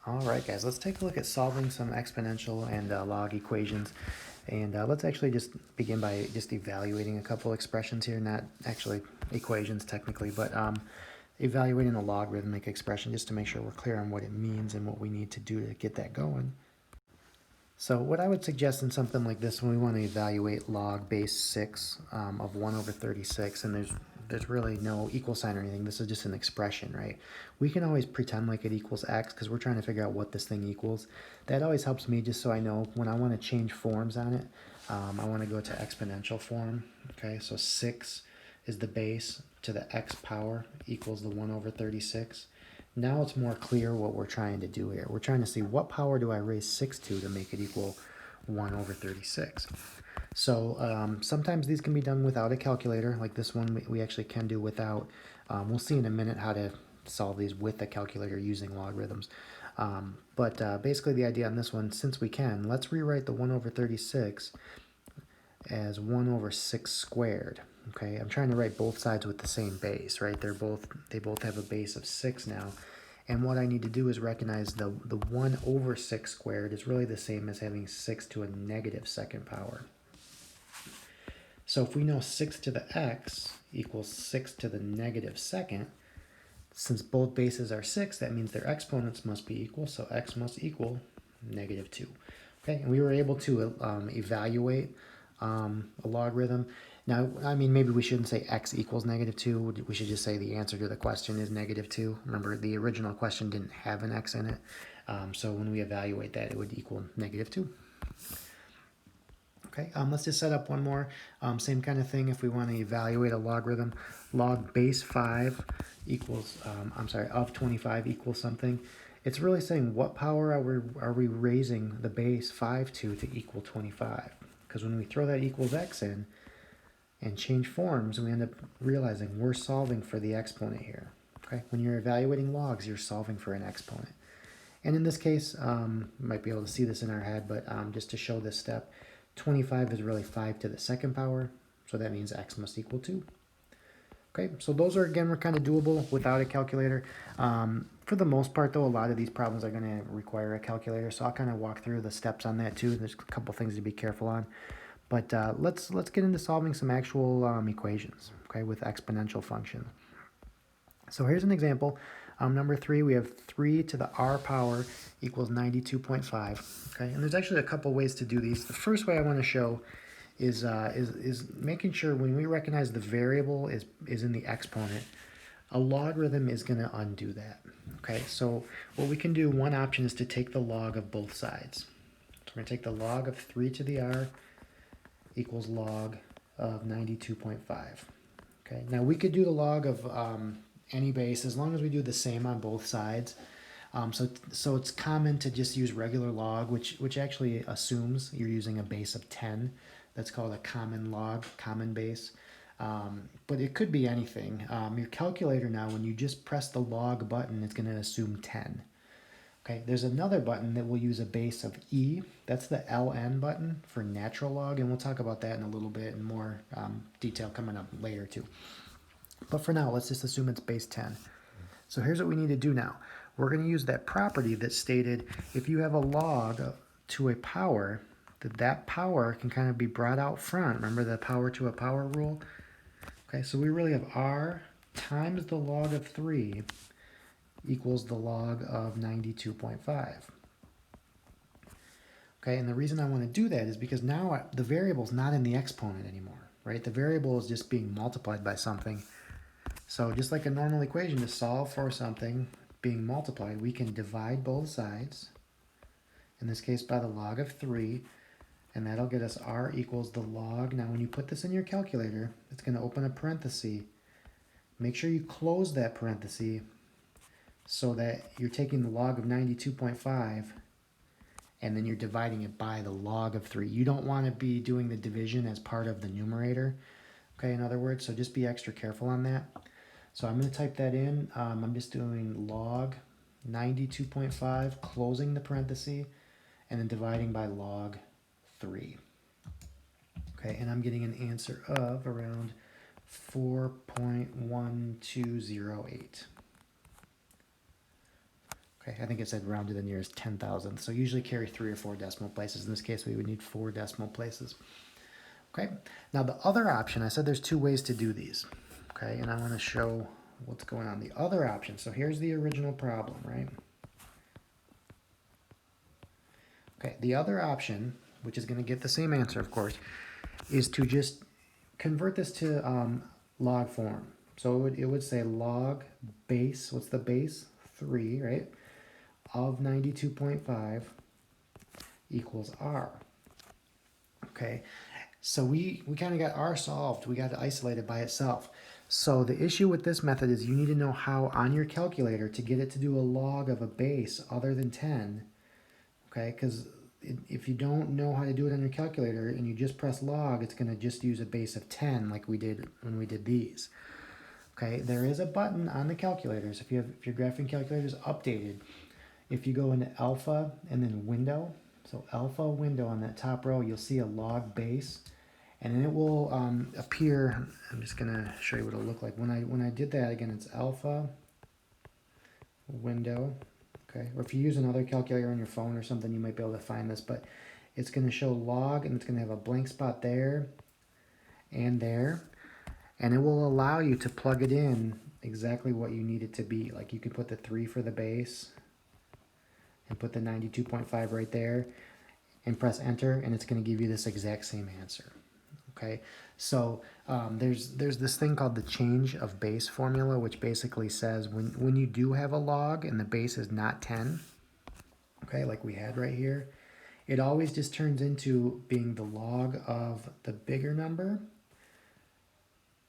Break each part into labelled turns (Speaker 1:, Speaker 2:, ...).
Speaker 1: All right, guys, let's take a look at solving some exponential and log equations. And let's actually just begin by just evaluating a couple expressions here, not actually equations technically, but evaluating a logarithmic expression just to make sure we're clear on what it means and what we need to do to get that going. So what I would suggest in something like this, when we want to evaluate log base 6 of 1 over 36, and there's really no equal sign or anything, this is just an expression, right? We can always pretend like it equals x because we're trying to figure out what this thing equals. That always helps me just so I know when I want to change forms on it, I want to go to exponential form, okay? So 6 is the base to the x power equals the 1 over 36. Now it's more clear what we're trying to do here. We're trying to see what power do I raise 6 to make it equal 1 over 36. So sometimes these can be done without a calculator. Like this one we actually can do without. We'll see in a minute how to solve these with a calculator using logarithms. But basically the idea on this one, since we can, let's rewrite the 1 over 36 as 1 over 6 squared. Okay, I'm trying to write both sides with the same base, right? They both have a base of 6 now. And what I need to do is recognize the 1 over 6 squared is really the same as having 6 to a negative second power. So if we know 6 to the x equals 6 to the negative second, since both bases are 6, that means their exponents must be equal, so x must equal negative 2. Okay, and we were able to evaluate a logarithm. Now, I mean, maybe we shouldn't say x equals negative 2. We should just say the answer to the question is negative 2. Remember, the original question didn't have an x in it. So when we evaluate that, it would equal negative 2. Okay, let's just set up one more. Same kind of thing if we want to evaluate a logarithm. Log base 5 equals, of 25 equals something. It's really saying what power are we raising the base 5 to equal 25. Because when we throw that equals x in and change forms, we end up realizing we're solving for the exponent here. Okay, when you're evaluating logs, you're solving for an exponent. And in this case, you might be able to see this in our head, but just to show this step, 25 is really 5 to the second power, so that means x must equal 2. Okay, so those are, again, we're kind of doable without a calculator. For the most part, though, a lot of these problems are going to require a calculator, so I'll kind of walk through the steps on that too. There's a couple things to be careful on. But let's get into solving some actual equations, okay, with exponential functions. So here's an example. Number 3, we have 3 to the r power equals 92.5. Okay, and there's actually a couple ways to do these. The first way I want to show is making sure when we recognize the variable is in the exponent, a logarithm is going to undo that. Okay, so what we can do, one option is to take the log of both sides. So we're going to take the log of 3 to the r equals log of 92.5. Okay, now we could do the log of any base as long as we do the same on both sides. So it's common to just use regular log, which actually assumes you're using a base of 10. That's called a common log, common base. But it could be anything. Your calculator now, when you just press the log button, it's going to assume 10. Okay, there's another button that will use a base of e. That's the ln button for natural log, and we'll talk about that in a little bit in more detail coming up later too. But for now, let's just assume it's base 10. So here's what we need to do now. We're going to use that property that stated if you have a log to a power, that power can kind of be brought out front. Remember the power to a power rule? Okay, so we really have r times the log of 3 equals the log of 92.5. Okay, and the reason I want to do that is because now the variable is not in the exponent anymore, right? The variable is just being multiplied by something. So just like a normal equation, to solve for something being multiplied, we can divide both sides, in this case by the log of 3, and that'll get us r equals the log. Now when you put this in your calculator, it's going to open a parenthesis. Make sure you close that parenthesis so that you're taking the log of 92.5 and then you're dividing it by the log of 3. You don't want to be doing the division as part of the numerator, okay, in other words, so just be extra careful on that. So I'm going to type that in. I'm just doing log 92.5, closing the parenthesis, and then dividing by log 3. Okay, and I'm getting an answer of around 4.1208. Okay, I think it said round to the nearest 10,000. So usually carry 3 or 4 decimal places. In this case, we would need 4 decimal places. Okay, now the other option, I said there's 2 ways to do these. Okay, and I want to show what's going on. The other option, so here's the original problem, right? Okay, the other option, which is going to get the same answer, of course, is to just convert this to log form. So it would say log base, what's the base? 3, right? Of 92.5 equals r. Okay, so we kind of got r solved. We got it isolated by itself. So the issue with this method is you need to know how on your calculator to get it to do a log of a base other than 10. Okay, because if you don't know how to do it on your calculator and you just press log, it's going to just use a base of 10 like we did when we did these. Okay, there is a button on the calculators. If your graphing calculator is updated, if you go into alpha and then window, so alpha window on that top row, you'll see a log base, and then it will appear. I'm just gonna show you what it'll look like when I did that. Again, it's alpha window. Okay, or if you use another calculator on your phone or something, you might be able to find this, but it's going to show log, and it's going to have a blank spot there and there, and it will allow you to plug it in exactly what you need it to be. Like you can put the 3 for the base and put the 92.5 right there and press enter, and it's going to give you this exact same answer. Okay, so there's this thing called the change of base formula, which basically says when you do have a log and the base is not 10, okay, like we had right here, it always just turns into being the log of the bigger number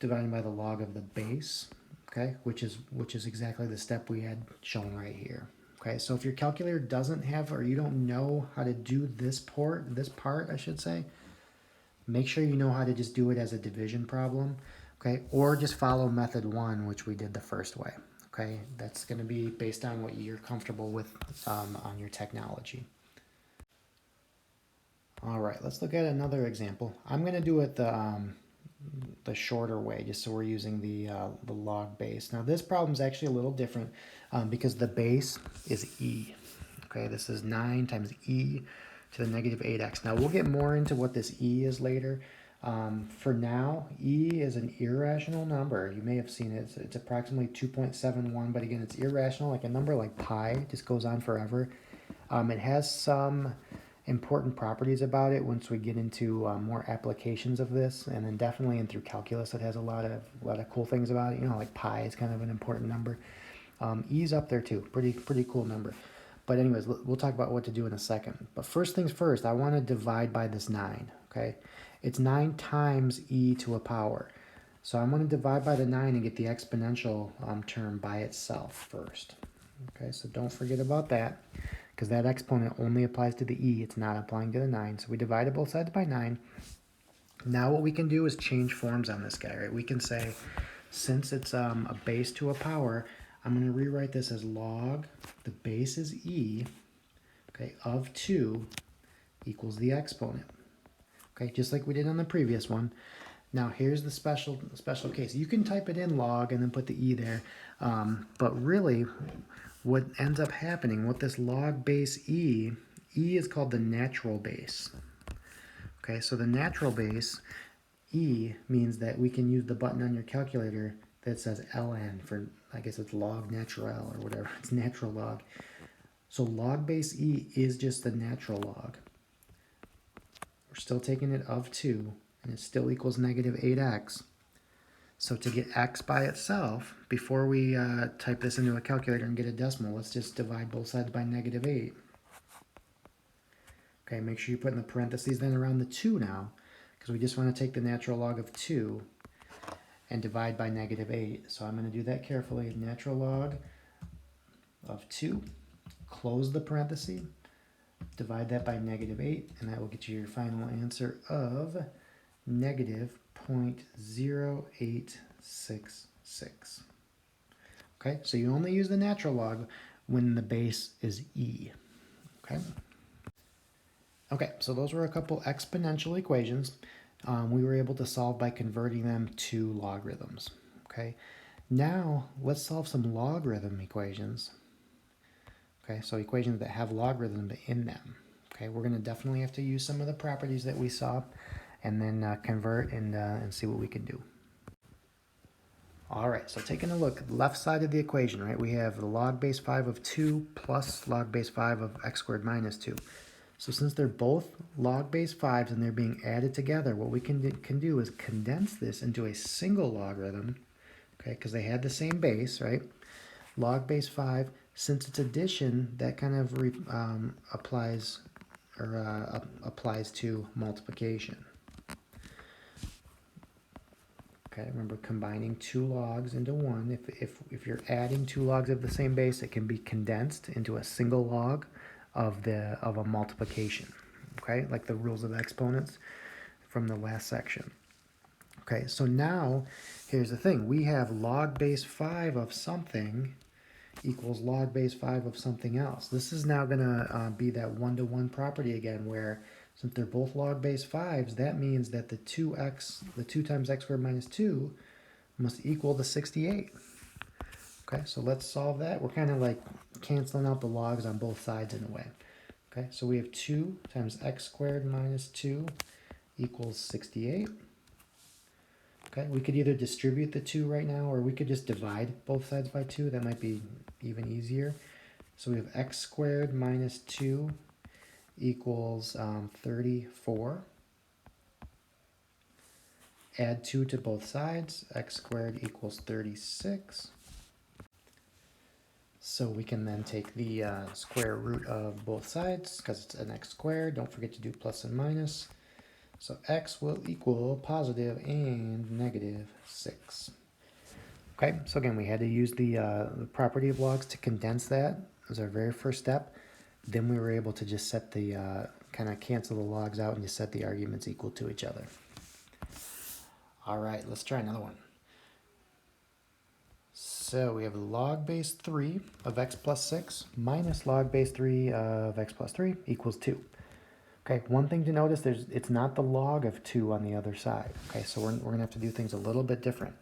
Speaker 1: divided by the log of the base, okay, which is exactly the step we had shown right here. Okay, so if your calculator doesn't have, or you don't know how to do this part, I should say, make sure you know how to just do it as a division problem, okay? Or just follow method 1, which we did the first way, okay? That's going to be based on what you're comfortable with on your technology. All right, let's look at another example. I'm going to do it the shorter way, just so we're using the log base. Now this problem is actually a little different because the base is e. Okay, this is 9 times e to the negative 8x. Now we'll get more into what this e is later. For now, e is an irrational number. You may have seen it. It's approximately 2.71, but again, it's irrational. Like a number like pi just goes on forever. It has some important properties about it once we get into more applications of this, and then definitely in through calculus, it has a lot of cool things about it. You know, like pi is kind of an important number. E's up there too. Pretty cool number. But anyways, we'll talk about what to do in a second. But first things first, I want to divide by this 9, okay? It's 9 times e to a power. So I'm going to divide by the 9 and get the exponential term by itself first. Okay, so don't forget about that, because that exponent only applies to the e. It's not applying to the 9. So we divided both sides by 9. Now what we can do is change forms on this guy, right? We can say, since it's a base to a power, I'm going to rewrite this as log, the base is e, okay, of 2 equals the exponent. Okay, just like we did on the previous one. Now here's the special case. You can type it in log and then put the e there, but really what ends up happening with this log base e is called the natural base. Okay, so the natural base, e, means that we can use the button on your calculator that says ln for, I guess it's log natural or whatever. It's natural log. So log base e is just the natural log. We're still taking it of 2, and it still equals negative 8x. So to get x by itself, before we type this into a calculator and get a decimal, let's just divide both sides by negative 8. Okay, make sure you put in the parentheses then around the 2 now, because we just want to take the natural log of 2 and divide by negative 8. So I'm going to do that carefully. Natural log of 2, close the parenthesis, divide that by negative 8, and that will get you your final answer of negative 0.0866. Okay, so you only use the natural log when the base is e. Okay. Okay, so those were a couple exponential equations. We were able to solve by converting them to logarithms. Okay, now let's solve some logarithm equations. Okay, so equations that have logarithms in them. Okay, we're going to definitely have to use some of the properties that we saw and then convert and see what we can do. All right, so taking a look at the left side of the equation, right, we have the log base 5 of 2 plus log base 5 of x squared minus 2. So since they're both log base 5s and they're being added together, what we can do is condense this into a single logarithm, okay, because they had the same base, right? Log base 5, since it's addition, that kind of applies to multiplication. Okay, remember combining two logs into one. If you're adding two logs of the same base, it can be condensed into a single log of a multiplication. Okay, like the rules of exponents from the last section. Okay, so now here's the thing. We have log base 5 of something equals log base 5 of something else. This is now going to be that one-to-one property again, where since they're both log base 5s, that means that the 2 times x squared minus 2 must equal the 68. Okay, so let's solve that. We're kind of like canceling out the logs on both sides in a way. Okay, so we have 2 times x squared minus 2 equals 68. Okay, we could either distribute the 2 right now, or we could just divide both sides by 2. That might be even easier. So we have x squared minus 2 equals 34. Add 2 to both sides. X squared equals 36. So we can then take the square root of both sides, because it's an x squared. Don't forget to do plus and minus. So x will equal positive and negative 6. Okay, so again, we had to use the property of logs to condense that as our very first step. Then we were able to just set the, kind of cancel the logs out and just set the arguments equal to each other. All right, let's try another one. So we have log base 3 of x plus 6 minus log base 3 of x plus 3 equals 2. Okay, one thing to notice, it's not the log of 2 on the other side. Okay, so we're going to have to do things a little bit different.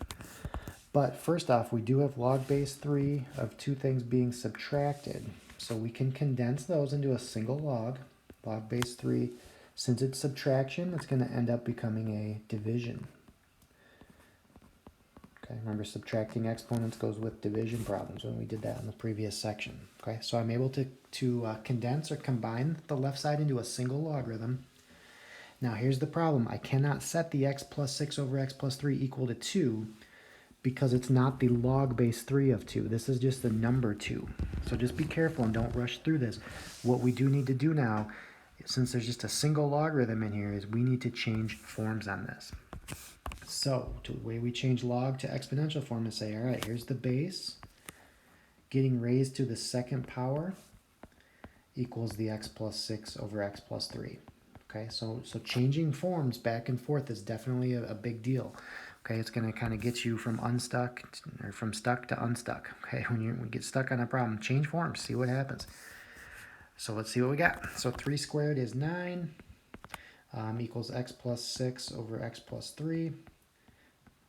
Speaker 1: But first off, we do have log base 3 of two things being subtracted. So we can condense those into a single log base 3. Since it's subtraction, it's going to end up becoming a division. Okay, remember subtracting exponents goes with division problems when we did that in the previous section. Okay, so I'm able to condense or combine the left side into a single logarithm. Now here's the problem. I cannot set the x plus 6 over x plus 3 equal to 2 because it's not the log base 3 of 2. This is just the number 2. So just be careful and don't rush through this. What we do need to do now, since there's just a single logarithm in here, is we need to change forms on this. So the way we change log to exponential form is say, all right, here's the base getting raised to the second power equals the x plus 6 over x plus 3. Okay, so changing forms back and forth is definitely a big deal. Okay, it's going to kind of get you from from stuck to unstuck. Okay, when you get stuck on a problem, change forms, see what happens. So let's see what we got. So 3 squared is 9 equals x plus 6 over x plus 3.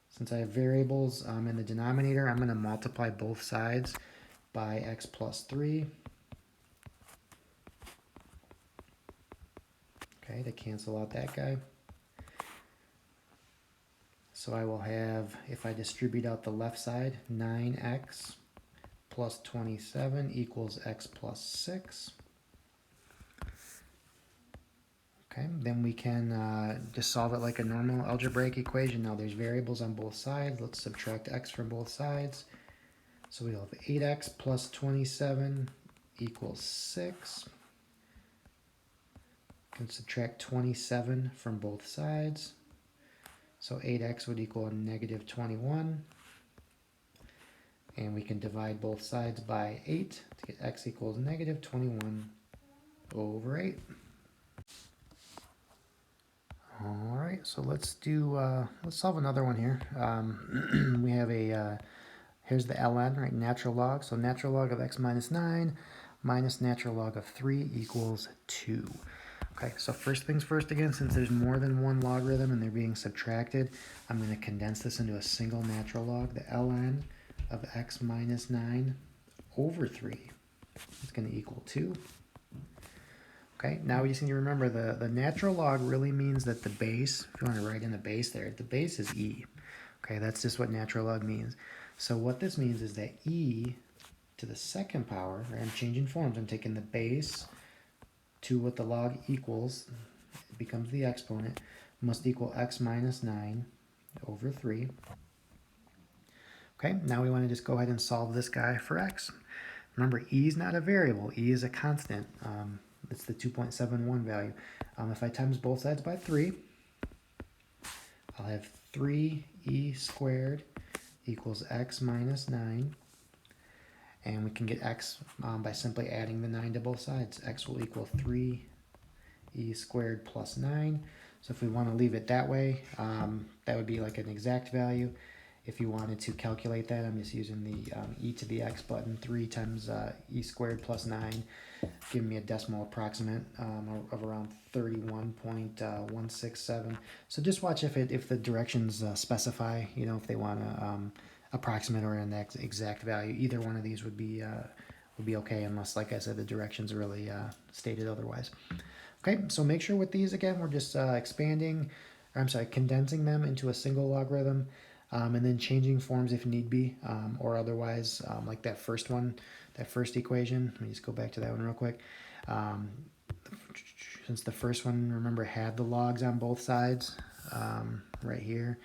Speaker 1: Since I have variables in the denominator, I'm going to multiply both sides by x plus 3. Okay, to cancel out that guy. So I will have, if I distribute out the left side, 9x plus 27 equals x plus 6. Okay, then we can just solve it like a normal algebraic equation. Now there's variables on both sides. Let's subtract x from both sides. So we'll have 8x plus 27 equals 6. Can subtract 27 from both sides. So 8x would equal a negative 21. And we can divide both sides by 8 to get x equals negative 21 over 8. All right, so let's solve another one here. We have here's the ln, right, natural log. So natural log of x minus 9 minus natural log of 3 equals 2. Okay, so first things first again, since there's more than one logarithm and they're being subtracted, I'm going to condense this into a single natural log, the ln of x minus 9 over 3. is going to equal 2. Okay, now we just need to remember the natural log really means that the base, if you want to write in the base there, the base is e. Okay, that's just what natural log means. So what this means is that e to the second power, right, I'm changing forms. I'm taking the base to what the log equals, it becomes the exponent, must equal x minus 9 over 3. Okay, now we want to just go ahead and solve this guy for x. Remember, e is not a variable. E is a constant. It's the 2.71 value. If I times both sides by 3, I'll have 3e squared equals x minus 9. And we can get x by simply adding the 9 to both sides. X will equal 3e squared plus 9. So if we want to leave it that way, that would be like an exact value. If you wanted to calculate that, I'm just using the e to the x button. 3 times e squared plus 9, giving me a decimal approximate of around 31.167. So just watch if the directions specify, if they want to approximate or an exact value. Either one of these would be okay, unless, like I said, the directions really stated otherwise. Okay, so make sure with these, again, we're just condensing them into a single logarithm, and then changing forms if need be, or otherwise, like that first one, that first equation. Let me just go back to that one real quick. Since the first one, remember, had the logs on both sides, right here,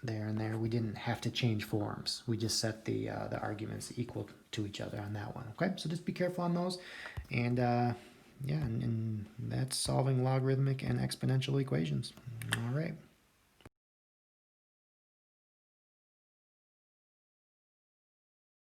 Speaker 1: there and there, we didn't have to change forms. We just set the arguments equal to each other on that one. Okay, so just be careful on those. And yeah, and that's solving logarithmic and exponential equations. All right.